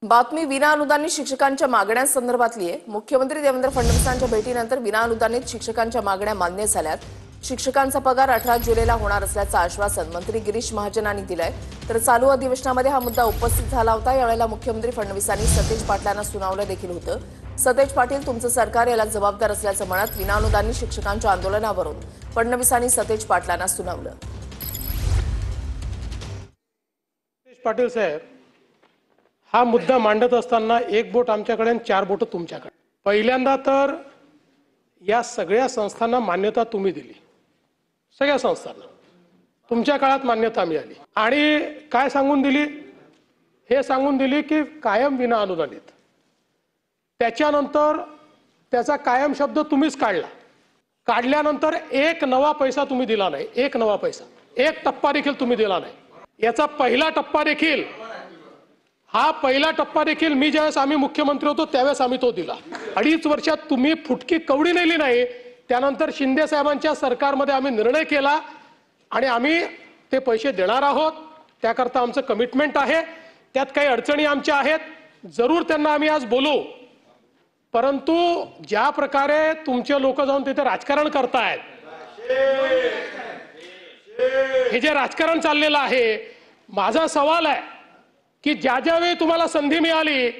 बातमी विनाअनुदानित शिक्षकांच्या मागण्यांसंदर्भातली आहे। मुख्यमंत्री देवेंद्र फडणवीसांच्या भेटीनंतर विनाअनुदानित शिक्षकांच्या मागण्या मान्य झाल्यात। शिक्षकांचा पगार 18 जुलैला होणार असल्याचं आश्वासन मंत्री गिरीश महाजनांनी दिलंय। तर चालू अधिवेशनामध्ये हा मुद्दा उपस्थित झाला होता। यावेळेला मुख्यमंत्री फडणवीसांनी सतेज पाटलांना सुनावलं देखील होतं। सतेज पाटील तुमचं सरकार याला जबाबदार असल्याचं म्हणत विनाअनुदानित शिक्षकांच्या आंदोलनावरून फडणवीसांनी सतेज पाटलांना सुनावलं। पाटील साहेब, हा मुद्दा मांडत असताना एक बोट आमच्याकडे आणि 4 बोट तुमच्याकडे। पहिल्यांदा तर या सगळ्या संस्थांना मान्यता तुम्ही दिली, सगळ्या संस्थांना तुमच्या काळात मान्यता मिळाली आणि काय सांगून दिली? हे सांगून दिली की कायम विना अनुदानित। त्याच्यानंतर त्याचा कायम शब्द तुम्हीच काढला। काढल्यानंतर एक नवा पैसा तुम्ही दिला नाही, एक नवा पैसा, एक टप्पा देखील तुम्ही दिला नाही। याचा पहिला टप्पा देखील मी ज्यावेळेस आम्ही मुख्यमंत्री होतो त्यावेळेस आम्ही तो दिला। 2.5 वर्षात तुम्ही फुटकी कवडी नेली नाही। त्यानंतर शिंदे साहेबांच्या सरकारमध्ये आम्ही निर्णय केला आणि आम्ही ते पैसे देणार आहोत। त्याकरता आमचं कमिटमेंट आहे। त्यात काही अडचणी आमच्या आहेत, जरूर त्यांना आम्ही आज बोलू। परंतु ज्या प्रकारे तुमचे लोक जाऊन तिथे राजकारण करतायत, हे जे राजकारण चाललेलं आहे, माझा सवाल आहे की ज्या वेळी तुम्हाला संधी मिळाली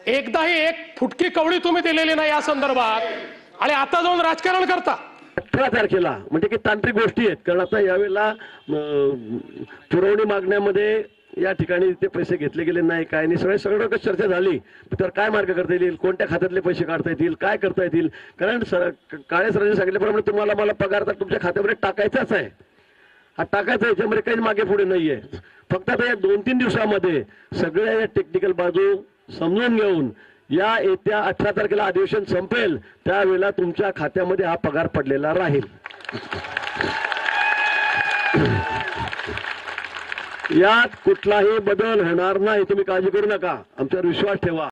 एकदाही एक फुटकी कवडी तुम्ही दिलेली नाही या संदर्भात आणि आता जाऊन राजकारण करता। 18 तारखेला म्हणजे की तांत्रिक गोष्टी आहेत, कारण आता यावेळेला पुरवणी मागण्यामध्ये या ठिकाणी ते पैसे घेतले गेले नाही, काय नाही, सगळं चर्चा झाली। तर काय मार्ग करता येईल, कोणत्या खात्यातले पैसे काढता येतील, काय करता येतील? कारण काळे सरांनी सांगितल्याप्रमाणे तुम्हाला मला पगार तर तुमच्या खात्यामध्ये टाकायचाच आहे। हा टाकायचा, याच्यामध्ये काही मागे पुढे नाहीये। फक्त आता या 2-3 दिवसामध्ये सगळ्या या टेक्निकल बाजू समजून घेऊन या येत्या 18 तारखेला अधिवेशन संपेल त्यावेळेला तुमच्या खात्यामध्ये हा पगार पडलेला राहील। यात कुठलाही बदल होणार नाही, तुम्ही काळजी करू नका, आमच्यावर विश्वास ठेवा।